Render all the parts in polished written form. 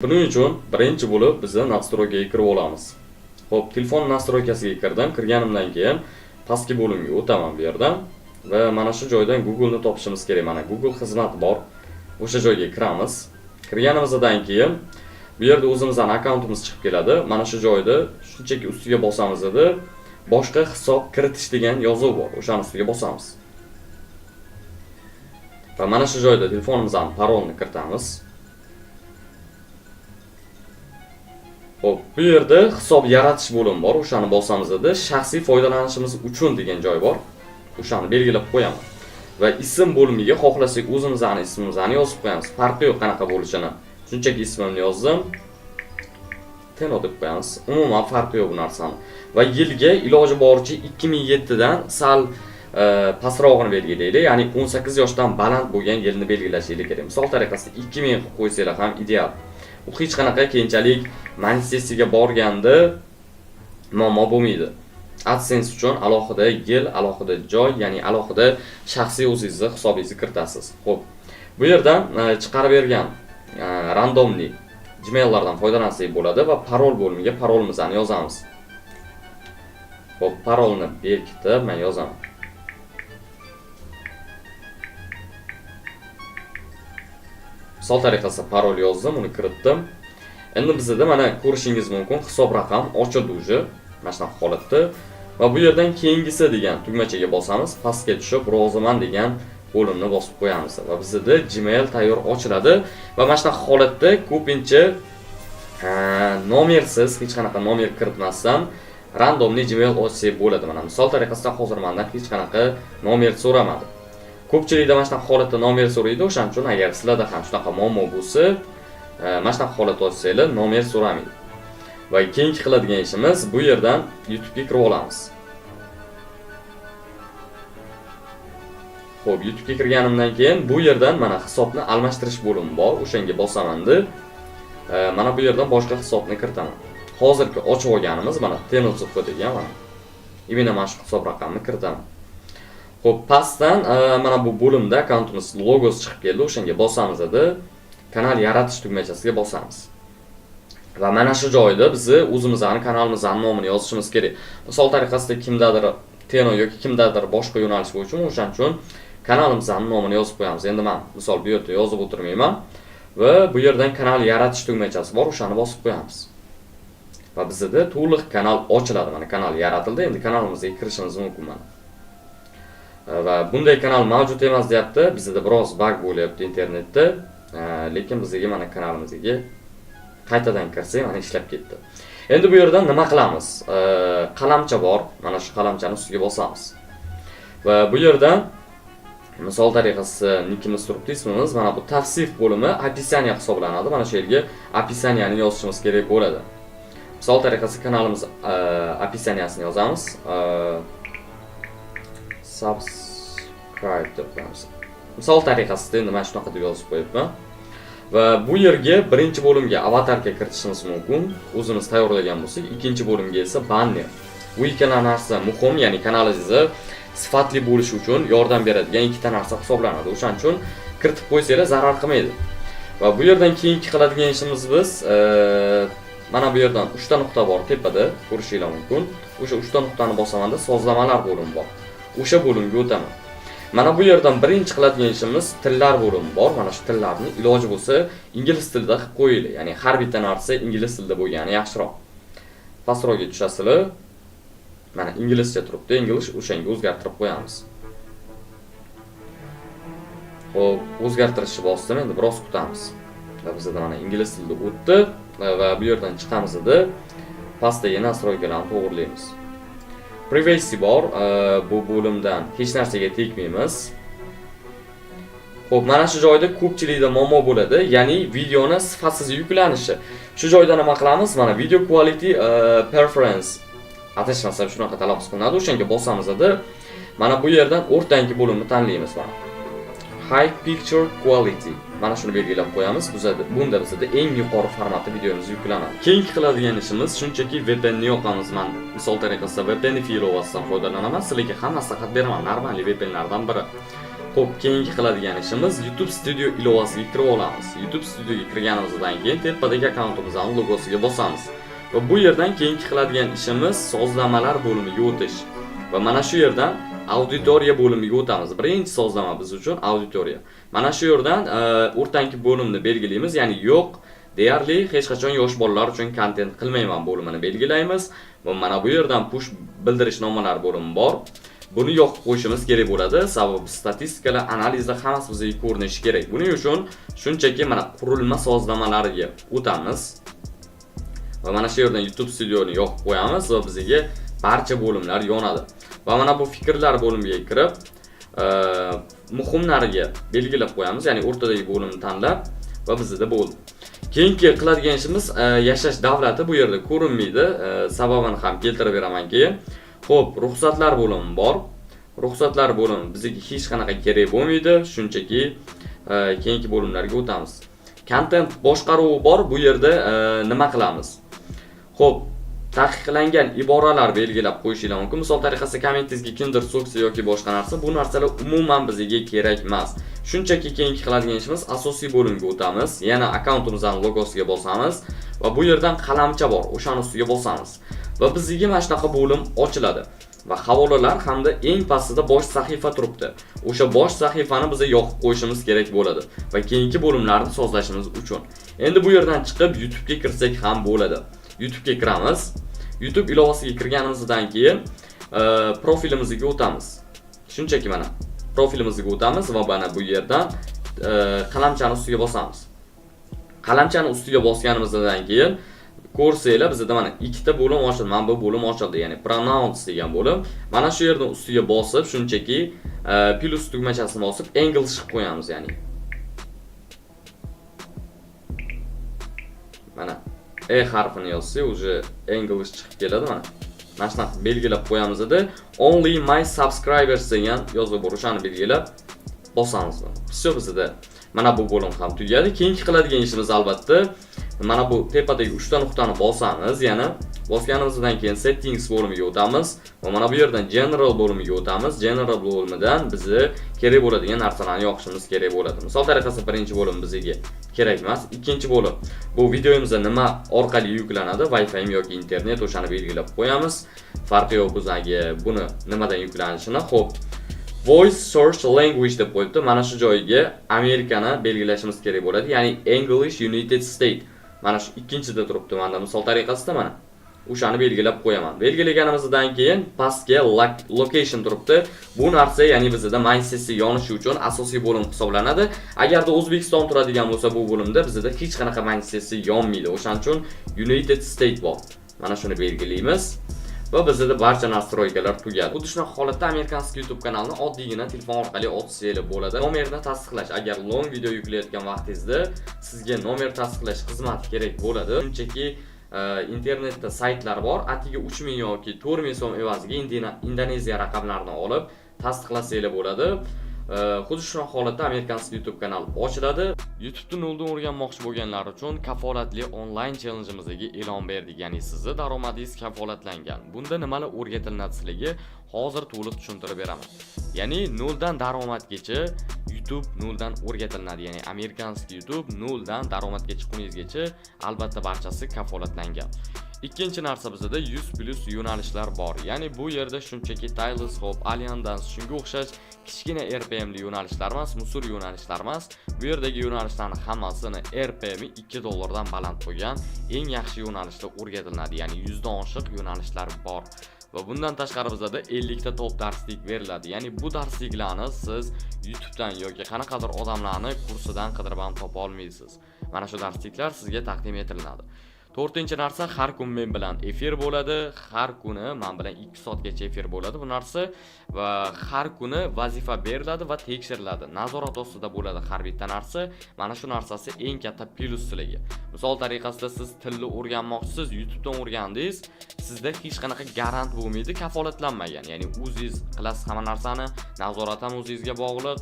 Buning uchun birinchi bo'lib biz nastroykaga kirib olamiz. Xo'p, telefon nastroykasiga kirdim. Kirganimdan keyin pastki bo'limga o'taman bu yerdan va mana shu joydan Google ni topishimiz kerak. Mana Google xizmati bor. O'sha joyga kiramiz. Kirganimizdan keyin bu yerda o'zimizning akkauntimiz chiqib keladi. Mana shu joyda shunchaki ustiga bosamiz edi. Boshqa hisob kiritish degan yozuv bor. O'shani ustiga bosamiz. Va mana shu joyda telefonimizning parolini kiritamiz. Xo'p, bu yerda hisob yaratish bo'limi bor. O'shani bosamiz edi. Shaxsiy foydalanishimiz uchun degan joy bor. O'shani belgilab qo'yaman. Va ism bo'limiga xohlasak o'zimizning ismimizni yozib qo'yamiz. Farqi yo'q qanaqa bo'lishini. Shunchaki ismimni yozdim. Teno deb qo'yamiz. Umuman farqi yo'q bu narsani. Va yilga iloji boricha 2007 dan sal pastrog'ini belgilaylik. Ya'ni 18 yoshdan baland bo'lgan yilni belgilashingiz kerak. Misol tariqasida 2000 qilib qo'ysanglar ham ideal. U hech qanaqa keyinchalik manifestiga borganda muammo bo'lmaydi. AdSense uchun alohida yil, alohida joy, ya'ni alohida shaxsiy o'zingizning hisobingizni kiritasiz. Xo'p, bu yerdan chiqarib bergan randomli Gmail'lardan foydalansak bo'ladi va parol bo'limiga parolimizni yozamiz. Xo'p, parolni bekitib men yozaman. Misol tariqasida parol yozdim, uni kiritdim. Endi bizda mana ko'rishingiz mumkin hisob raqam ochildi uje. Mana shunaqa holatda va bu yerdan keyingisi degan tugmachaga bosamiz. Pastga tushib roziman degan bo'limni bosib qo'yamiz va bizda Gmail tayyor ochiladi va mana shunaqa holatda ko'pincha nomersiz, hech qanaqa nomer kiritmasdan randomli Gmail ochsak bo'ladi. Mana misol tariqasida hozir mendan hech qanaqa nomer so'ramadi. Ko'pchilikda mana shunaqa holatda nomer so'raydi, o'shaning uchun agar sizlarda ham shunaqa muammo bo'lsa, mana shunaqa holat ochsanglar nomer so'ramaydi. Va keyingi qiladigan ishimiz bu yerdan YouTube ga kirib olamiz. Xo'p, YouTube ga kirganimdan keyin bu yerdan mana hisobni almashtirish bo'limi bor. O'shanga bosaman-da. Mana bu yerdan boshqa hisobni kiritaman. Hozirgi ochib olganimiz mana Tenozovka degan mana. Imенно mana shu hisob raqamini kiritaman. Xo'p, pastdan mana bu bo'limda akkauntimiz logosi chiqib keldi. O'shanga bosamiz edi. Kanal yaratish tugmachasiga bosamiz. Va mana shu joyda biz o'zimizning kanalimizning nomini yozishimiz kerak. Misol tariqasida kimdadir Teno yoki kimdadir boshqa yo'nalish bo'yicha o'shaning uchun kanalimizning nomini yozib qo'yamiz. Endi men misol bu yerda yozib o'tirmayman va bu yerdan kanal yaratish tugmachasi bor, o'shani bosib qo'yamiz. Va bizda to'liq kanal ochiladi. Mana kanal yaratildi. Endi kanalimizga kirishimiz mumkin mana. Va bunday kanal mavjud emas deyapti. Bizda biroz bug bo'lyapti internetda. Lekin bizga mana kanalimizga qaytadan kirsak, mana ishlab ketdi. Endi bu yerdan nima qilamiz? Qalamcha bor. Mana shu qalamchani ustiga bosamiz. Va bu yerdan misol tariqasida nikimiz turibdi, ismimiz mana bu tavsif bo'limi описание hisoblanadi. Mana shu yerga описаниеni yozishimiz kerak bo'ladi. Misol tariqasida kanalimiz описаниесini yozamiz. Subscribe deb qo'yamiz. Misol tariqasida endi men shunaqa deb yozib qo'yibman. Va bu yerga birinchi bo'limga avatarga kiritishimiz mumkin. O'zimiz tayyorlagan bo'lsak, ikkinchi bo'limga esa banner. Bu ikkala narsa muhim, ya'ni kanalingizni sifatli bo'lishi uchun yordam beradigan ikkita narsa hisoblanadi. O'shaning uchun kiritib qo'ysanglar zarar qilmaydi. Va bu yerdan keyingi qiladigan ishimiz biz mana bu yerdan 3 ta nuqta bor tepada, ko'rishingiz mumkin. O'sha 3 ta nuqtani bosamanda sozlamalar bo'limi bor. O'sha bo'limga o'taman. Mana bu yerdan birinchi qiladigan ishimiz tillar bo'limi bor. Mana shu tillarni iloji bo'lsa ingliz tilida qilib qo'yinglar. Ya'ni har bitta narsa ingliz tilida bo'lgani yaxshiroq. Pastroqga tushasizlar. Mana inglizcha turibdi. English o'shanga o'zgartirib qo'yamiz. Xo'p, o'zgartirishni bosdim. Endi biroz kutamiz. Va bizda mana ingliz tilida o'tdi va bu yerdan chiqamiz edi. Pastdagi nastroykalarni to'g'rilaymiz. Privacy bor, bu bo'limdan hech narsaga tegmaymiz. Xo'p, mana shu joyda ko'pchilikda muammo bo'ladi, ya'ni videoni sifatsiz yuklanishi. Shu joyda nima qilamiz? Mana video quality preference atashmasa shunaqa talaffuz qilinadi. O'shanga bosamiz edi. Mana bu yerdan o'rtangi bo'limni tanlaymiz mana. High picture quality. Mana shuni belgilab qo'yamiz. Bunda bizda eng yuqori formatda videomiz yuklanadi. Keyingi qiladigan ishimiz shunchaki VPN ni yoqamiz. Men misol tariqasida VPN faylovasidan foydalanaman. Sizlarga ham maslahat beraman. Normal VPN lardan biri. Xo'p, keyingi qiladigan ishimiz YouTube Studio ilovasiga kirib olamiz. YouTube Studioga kirganimizdan keyin tepadagi akkauntimizning logosiga bosamiz. Va bu yerdan keyingi qiladigan ishimiz sozlamalar bo'limiga o'tish. Va mana shu yerdan auditoriya bo'limiga o'tamiz. Birinchi sozlama biz uchun auditoriya. Mana shu yerdan o'rtangi bo'limni belgilaymiz, ya'ni yo'q, deyarli hech qachon yosh bolalar uchun kontent qilmayman bo'limini belgilaymiz. Va mana bu yerdan push bildirishnomalar bo'limi bor. Buni yoqib qo'yishimiz kerak bo'ladi, sababi statistikalar, analizlar hammasi bizga ko'rinishi kerak. Buning uchun shunchaki mana qurilma sozlamalariga o'tamiz. Va mana shu yerdan YouTube Studioni yoqib qo'yamiz va bizga barcha bo'limlar yonadi. Va mana bu fikrlar bo'limiga kirib, muhimlariga belgilab qo'yamiz, ya'ni o'rtadagi bo'limni tanlab va bizda bo'ldi. Keyingi qiladigan ishimiz yashash davlati bu yerda ko'rinmaydi, sababini ham keltirib beraman keyin. Xo'p, ruxsatlar bo'limi bor. Ruxsatlar bo'limi bizga hech qanaqa kerak bo'lmaydi, shunchaki keyingi bo'limlarga o'tamiz. Content boshqaruvi bor, bu yerda nima qilamiz? Xo'p, taqiqlangan iboralar belgilab qo'yishingiz mumkin. Misol tariqasida kommentingizga kimdir so'ksa yoki boshqa narsa, bu narsalar umuman bizga kerak emas. Shunchaki keyingi qiladigan ishimiz asosiy bo'limga o'tamiz. Yana akkauntimizning logosiga bosamiz va bu yerdan qalamcha bor, o'shaning ustiga bosamiz. Va bizga mana shunaqa bo'lim ochiladi. Va havolalar hamda eng pastida bosh sahifa turibdi. O'sha bosh sahifani biz yoqib qo'yishimiz kerak bo'ladi va keyingi bo'limlarni sozlashimiz uchun. Endi bu yerdan chiqib YouTube ga kirsak ham bo'ladi. YouTube ga kiramiz. YouTube ilovasiga kirganimizdan keyin profilimizga o'tamiz. Shunchaki mana profilimizga o'tamiz va mana bu yerdan qalamchani ustiga bosamiz. Qalamchani ustiga bosganimizdan keyin ko'rsanglar bizda mana ikkita bo'lim ochildi. Mana bu bo'lim ochildi, ya'ni pronounce degan bo'lim. Mana shu yerdan ustiga bosib, shunchaki plus tugmachasini bosib English qilib qo'yamiz, ya'ni. Mana harfini yozsak, уже English chiqib keladi mana. Mana shunaqa belgilab qo'yamiz edi. Only my subscribers degan yozuv bor, o'shani belgilab bosamiz. Все, bizda mana bu bo'lim ham tugadi. Keyingi qiladigan ishimiz albatta mana bu tepadagi 3 ta nuqtani bosamiz, yana bosganimizdan keyin settings bo'limiga o'tamiz va mana bu yerdan general bo'limiga o'tamiz. General bo'limidan bizga kerak bo'ladigan narsalarni yoqishimiz kerak bo'ladi. Misol tariqasida birinchi bo'lim bizga kerak emas, ikkinchi bo'lim bu videomizda nima orqali yuklanadi, Wi-Fi yoki internet, o'shani belgilab qo'yamiz. Farqi yo'q bizga buni nimadan yuklanishini. Xo'p, Voice Search Language deb qo'yibdi. Mana shu joyga Amerikani belgilashimiz kerak bo'ladi, ya'ni English United States. Mana shu ikkinchida turibdi, mana misol tariqasida mana o'shani belgilab qo'yaman. Belgilaganimizdan keyin pastga location turibdi. Bu narsa ya'ni bizda mindset yonishi uchun asosiy bo'lim hisoblanadi. Agarda O'zbekiston turadigan bo'lsa, bu bo'limda bizda hech qanaqa mindset yonmaydi. O'shaning uchun United States bor. Mana shuni belgilaymiz. Va bizda barcha nastroykalar tugadi. Xuddi shunaqa holatda Amerikanskiy YouTube kanalini oddiygina telefon orqali ochsangiz bo'ladi. Nomerni tasdiqlash, agar long video yuklayotgan vaqtingizda sizga nomer tasdiqlash xizmati kerak bo'ladi. Shunchaki internetda saytlar bor, atiga 3000 yoki 4000 so'm evaziga Indoneziya raqamlarini olib tasdiqlasangiz bo'ladi. Xuddi shunaqa holatda Amerikanskiy YouTube kanali ochiladi. YouTube'da noldan o'rganmoqchi bo'lganlar uchun kafolatli onlayn challenge'imizga e'lon berdik. Ya'ni sizning daromadingiz kafolatlangan. Bunda nimalar o'rgatiladi sizlarga hozir to'liq tushuntirib beraman. Ya'ni noldan daromadgacha YouTube noldan o'rgatiladi. Ya'ni Amerikanskiy YouTube noldan daromadga chiqquningizgacha albatta barchasi kafolatlangan. Ikkinchi narsa bizda 100+ yo'nalishlar bor. Ya'ni bu yerda shunchaki Taylor Swift, Alien Dance shunga o'xshash kichkina RPMli yo'nalishlar emas, musur yo'nalishlar emas. Bu yerdagi yo'nalishlarning hammasini RPM $2 dan baland qo'ygan eng yaxshi yo'nalishlar o'rgatiladi. Ya'ni 100 dan oshiq yo'nalishlar bor. Va bundan tashqari bizda 50 ta top darslik beriladi. Ya'ni bu darsliklarni siz YouTube'dan yoki qanaqadir odamlarni kursidan qidirib ham topa olmaysiz. Mana shu darsliklar sizga taqdim etiladi. To'rtinchi narsa, har kun men bilan efir bo'ladi. Har kuni men bilan 2 soatgacha efir bo'ladi bu narsa va har kuni vazifa beriladi va tekshiriladi. Nazorat ostida bo'ladi har bitta narsa. Mana shu narsasi eng katta plyus sizlarga. Misol tariqasida siz tilni o'rganmoqchisiz, YouTube'dan o'rgandingiz, sizda hech qanaqa garant bo'lmaydi, kafolatlanmagan. Ya'ni o'zingiz qilasiz hamma narsani, nazorat ham o'zingizga bog'liq.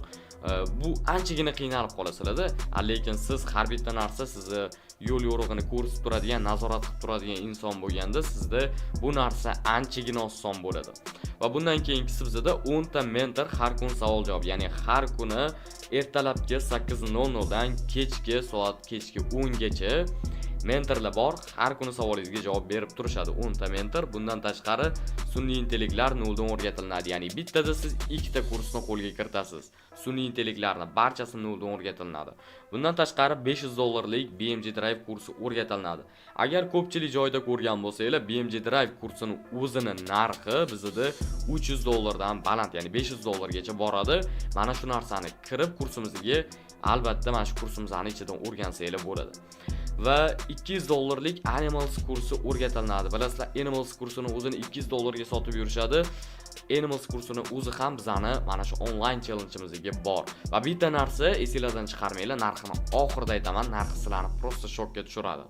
Bu anchagina qiynalib qolasizlar-da. Lekin siz har bitta narsa sizni yo'l yo'rig'ini ko'rsatib turadigan, nazorat qilib turadigan inson bo'lganda sizda bu narsa anchagina oson bo'ladi. Va bundan keyingisi bizda 10 ta mentor har kun savol javob, ya'ni har kuni ertalabki 8:00 dan kechki 10 gacha mentorlar bor. Har kuni savolingizga javob berib turishadi 10 ta mentor. Bundan tashqari sun'iy intellektlar noldan o'rgatiladi. Ya'ni bittada siz 2 ta kursni qo'lga kiritasiz. Sun'iy intellektlarni barchasi noldan o'rgatiladi. Bundan tashqari $500 BMG Drive kursi o'rgatiladi. Agar ko'pchilik joyda ko'rgan bo'lsanglar, BMG Drive kursini o'zini narxi bizda $300 dan baland, ya'ni $500 gacha boradi. Mana shu narsani kirib kursimizga albatta mana shu kursimizni ichidan o'rgansanglar bo'ladi. Va $200 Animals kursi o'rgatiladi. Bilasizlar, Animals kursini o'zini $200 ga sotib yurishadi. Animals kursini o'zi ham bizani mana shu onlayn challenge'imizga bor. Va bitta narsa esingizdan chiqarmanglar, narxini oxirida aytaman, narxi sizlarni prosta shokka tushiradi.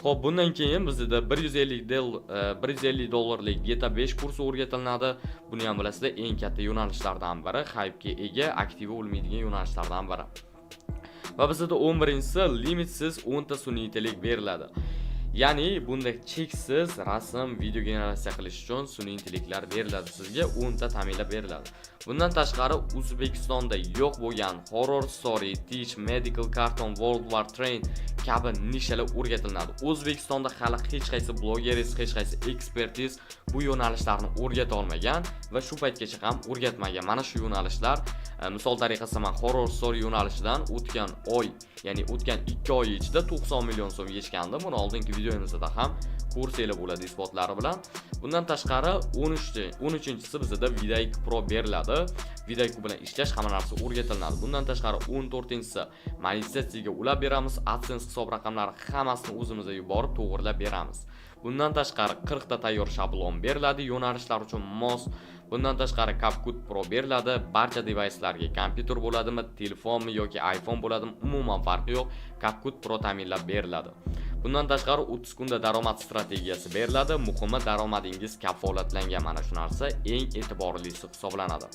Xo'p, bundan keyin bizda $150 GTA 5 kursi o'rgatiladi. Buni ham bilasizlar, eng katta yo'nalishlardan biri, hype'ga ega, aktiva bo'lmaydigan yo'nalishlardan biri. Va bizda 11-si limitsiz 10 ta sun'iy intellekt beriladi. Ya'ni bunda cheksiz rasm, video generatsiya qilish uchun sun'iy intellektlar beriladi sizga, 10 ta ta'minlab beriladi. Bundan tashqari O'zbekistonda yo'q bo'lgan horror story, teach, medical cartoon, world war train kabi nishalar o'rgatiladi. O'zbekistonda hali hech qaysi blogerist, hech qaysi ekspertiz bu yo'nalishlarni o'rgata olmagan va shu paytgacha ham o'rgatmagan. Mana shu yo'nalishlar, misol tariqasida men horror story yo'nalishidan o'tgan oy, ya'ni o'tgan 2 oy ichida 90 million so'm yechgandim. Buni oldingi videomizda ham ko'rsanglar bo'ladi isbotlari bilan. Bundan tashqari 13-chisi bizda Vidaic Pro beriladi. Vidaic bilan ishlash hamma narsa o'rgatiladi. Bundan tashqari 14-chisi monetizatsiyaga ulab beramiz. AdSense hisob raqamlari hammasini o'zimizga yuborib to'g'rilab beramiz. Bundan tashqari 40 ta tayyor shablon beriladi yo'nalishlar uchun mos. Bundan tashqari CapCut Pro beriladi. Barcha device'larga kompyuter bo'ladimi, telefonmi yoki iPhone bo'ladimi, umuman farqi yo'q. CapCut Pro ta'minlab beriladi. Bundan tashqari 30 kunda daromad strategiyasi beriladi. Muhimi, daromadingiz kafolatlangan. Mana shu narsa eng e'tiborlisi hisoblanadi.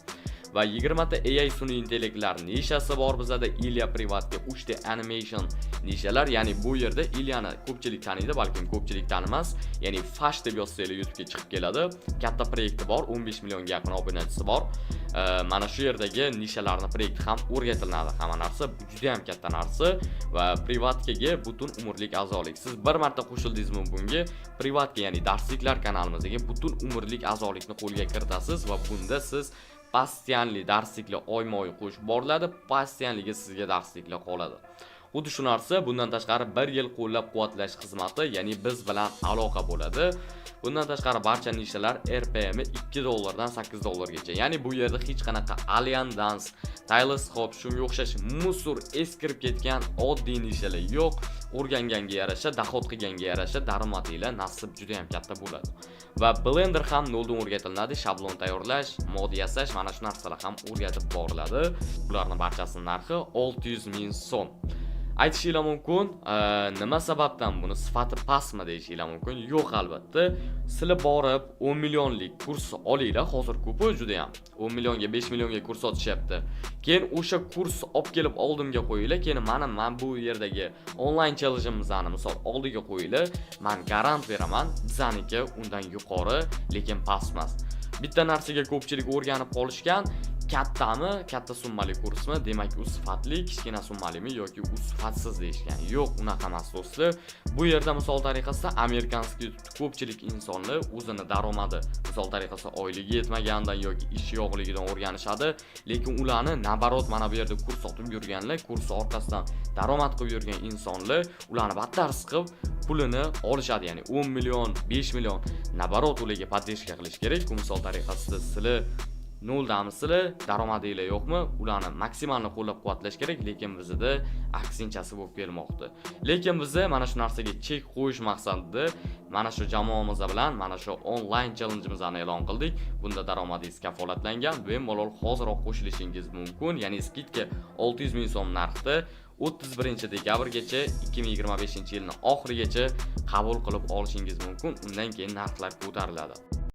Va 20 ta AI sun'iy intellektlar nishasi bor bizda. Ilya Privatga 3 ta animation nishalar, ya'ni bu yerda Ilyani ko'pchilik taniydi, balkim ko'pchilik tanimas. Ya'ni Fash deb yozsanglar YouTube'ga chiqib keladi. Katta proyekti bor, 15 millionga yaqin obunachisi bor. Mana shu yerdagi nishalarni proyekti ham o'rgatiladi. Hamma narsa juda ham katta narsa va Privatga butun umrlik a'zolik. Siz bir marta qo'shildingizmi bunga, Privatga, ya'ni darsliklar kanalimizga butun umrlik a'zolikni qo'lga kiritasiz va bunda siz pastianli darsliklar oyma-oy qo'shib boriladi, pastianliga sizga darsliklar qoladi. Xuddi shu narsa bundan tashqari 1 yil qo'llab-quvvatlash xizmati, ya'ni biz bilan aloqa bo'ladi. Bundan tashqari barcha nishalar RPM $2 dan $8 gacha. Ya'ni bu yerda hech qanaqa Alien Dance, Telescope, shunga o'xshash musur eskirib ketgan oddiy nishalar yo'q. O'rganganga yarasha, dahot qilganga yarasha daromadinglar nasib juda ham katta bo'ladi. Va Blender ham noldan o'rgatiladi, shablon tayyorlash, mod yasash, mana shu narsalar ham o'rgatib boriladi. Bularning barchasining narxi 600 ming so'm. Aytishinglar mumkin, nima sababdan buni sifati pastmi deyishinglar mumkin. Yo'q, albatta. Sizlar borib 10 millionlik kurs olinglar, hozir ko'pi juda ham. 10 millionga, 5 millionga kurs sotishyapti. Keyin o'sha kurs olib kelib oldimga qo'yinglar. Keyin men bu yerdagi onlayn challenge'imizni misol oldiga qo'yinglar. Men garant beraman, bizaniki undan yuqori, lekin past emas. Bitta narsaga ko'pchilik o'rganib qolishgan, kattami, katta summali kursmi, demak u sifatli, kichkina summalimi yoki u sifatsiz deyishgan. Yo'q, unaqa emas do'stlar. Bu yerda misol tariqasida amerikanskiy ko'pchilik insonlar o'zini daromadi, misol tariqasida oyligi yetmagandan yoki ishi yo'qligidan o'rganishadi, lekin ularni nabarot mana bu yerda kurs sotib yurganlar, kurs orqasidan daromad qilib yurgan insonlar ularni battar siqib pulini olishadi, ya'ni 10 million, 5 million nabarot ularga podдержка qilish kerak. Misol tariqasida sizlar noldamisizlar, daromadinglar yo'qmi? Ularni maksimalni qo'llab-quvvatlash kerak, lekin bizda aksinchasi bo'lib kelmoqda. Lekin biz mana shu narsaga chek qo'yish maqsadida mana shu jamoamiz bilan mana shu onlayn challenge'imizni e'lon qildik. Bunda daromadingiz kafolatlangan, bemalol hoziroq qo'shilishingiz mumkin. Ya'ni skidka 600 ming so'm narxda 31-dekabrgacha 2025-yilning oxirigacha qabul qilib olishingiz mumkin. Undan keyin narxlar ko'tariladi.